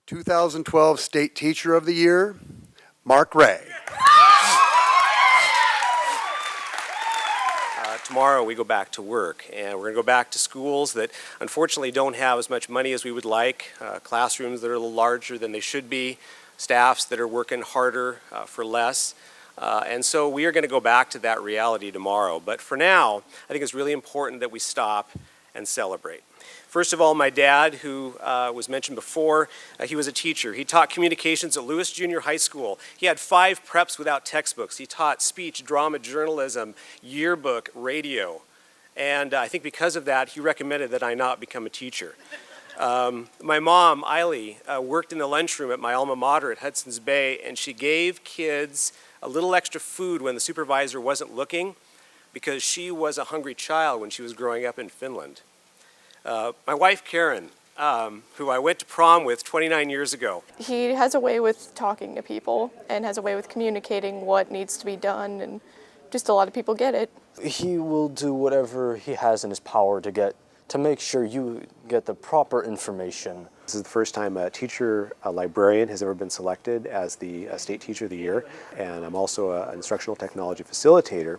2012 State Teacher of the Year, Mark Ray. Tomorrow we go back to work, and we're going to go back to schools that unfortunately don't have as much money as we would like, classrooms that are a little larger than they should be, staffs that are working harder for less. And so we are going to go back to that reality tomorrow. But for now, I think it's really important that we stop and celebrate. First of all, my dad, who was mentioned before, he was a teacher. He taught communications at Lewis Junior High School. He had 5 preps without textbooks. He taught speech, drama, journalism, yearbook, radio. And I think because of that, he recommended that I not become a teacher. My mom, Eiley, worked in the lunchroom at my alma mater at Hudson's Bay, and she gave kids a little extra food when the supervisor wasn't looking because she was a hungry child when she was growing up in Finland. My wife, Karen, who I went to prom with 29 years ago. He has a way with talking to people and has a way with communicating what needs to be done, and just a lot of people get it. He will do whatever he has in his power to make sure you get the proper information. This is the first time a teacher, a librarian, has ever been selected as the State Teacher of the Year, and I'm also an instructional technology facilitator.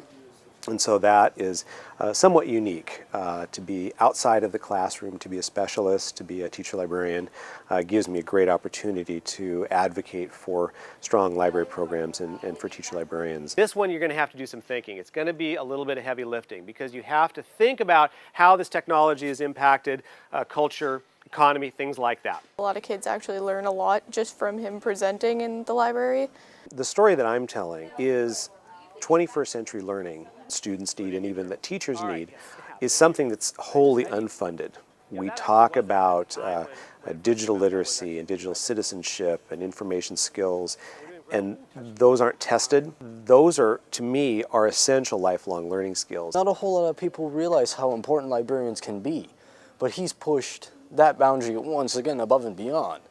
And so that is somewhat unique. To be outside of the classroom, to be a specialist, to be a teacher librarian, gives me a great opportunity to advocate for strong library programs and for teacher librarians. This one you're going to have to do some thinking. It's going to be a little bit of heavy lifting because you have to think about how this technology has impacted culture, economy, things like that. A lot of kids actually learn a lot just from him presenting in the library. The story that I'm telling is 21st century learning students need and even that teachers need is something that's wholly unfunded. We talk about digital literacy and digital citizenship and information skills, and those aren't tested. Those are, to me, are essential lifelong learning skills. Not a whole lot of people realize how important librarians can be, but he's pushed that boundary once again above and beyond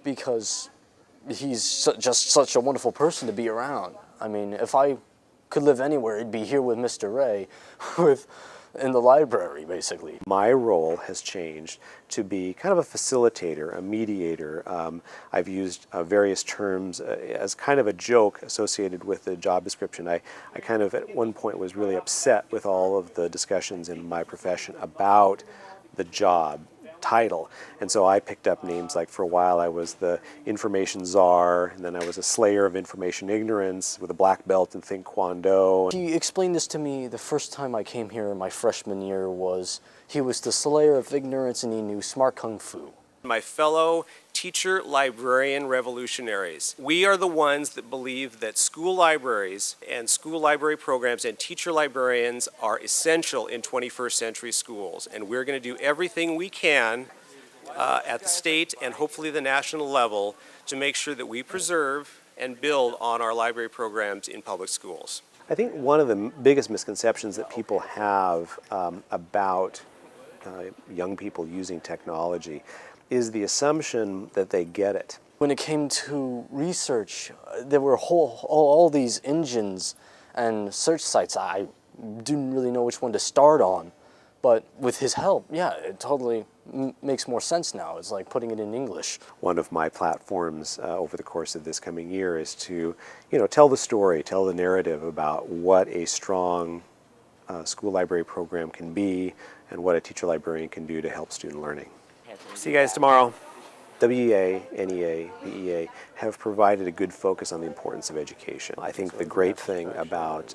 because he's just such a wonderful person to be around. I mean, if I could live anywhere, it'd be here with Mr. Ray, in the library, basically. My role has changed to be kind of a facilitator, a mediator. I've used various terms as kind of a joke associated with the job description. I kind of at one point was really upset with all of the discussions in my profession about the job title, and so I picked up names like, for a while I was the information czar, and then I was a slayer of information ignorance with a black belt in Think Kwon Do. He explained this to me the first time I came here in my freshman year. He was the slayer of ignorance and he knew smart kung fu. My fellow teacher librarian revolutionaries, we are the ones that believe that school libraries and school library programs and teacher librarians are essential in 21st century schools, and we're going to do everything we can at the state and hopefully the national level to make sure that we preserve and build on our library programs in public schools. I think one of the biggest misconceptions that people have about young people using technology is the assumption that they get it. When it came to research, there were all these engines and search sites. I didn't really know which one to start on, but with his help, yeah, it totally makes more sense now. It's like putting it in English. One of my platforms over the course of this coming year is to, tell the story, tell the narrative about what a strong school library program can be and what a teacher librarian can do to help student learning. See you guys tomorrow. WEA, NEA, BEA have provided a good focus on the importance of education. I think the great thing about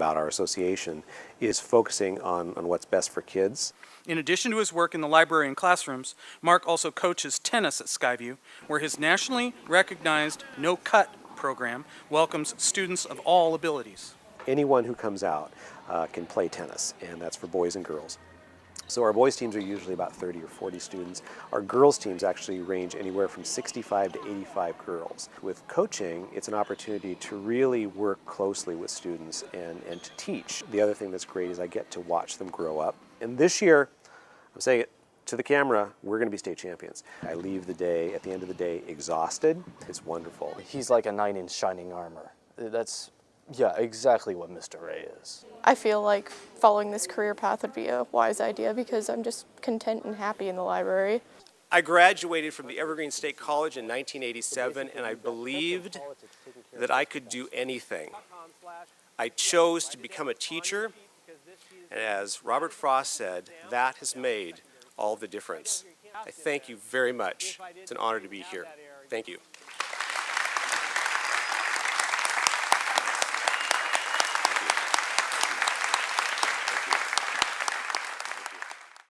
our association is focusing on what's best for kids. In addition to his work in the library and classrooms, Mark also coaches tennis at Skyview, where his nationally recognized No Cut program welcomes students of all abilities. Anyone who comes out can play tennis, and that's for boys and girls. So our boys teams are usually about 30 or 40 students. Our girls teams actually range anywhere from 65 to 85 girls. With coaching, it's an opportunity to really work closely with students and to teach. The other thing that's great is I get to watch them grow up. And this year, I'm saying it to the camera, we're going to be state champions. I leave the day, at the end of the day, exhausted. It's wonderful. He's like a knight in shining armor. That's exactly what Mr. Ray is. I feel like following this career path would be a wise idea because I'm just content and happy in the library. I graduated from the Evergreen State College in 1987, and I believed that I could do anything. I chose to become a teacher, and as Robert Frost said, that has made all the difference. I thank you very much. It's an honor to be here. Thank you.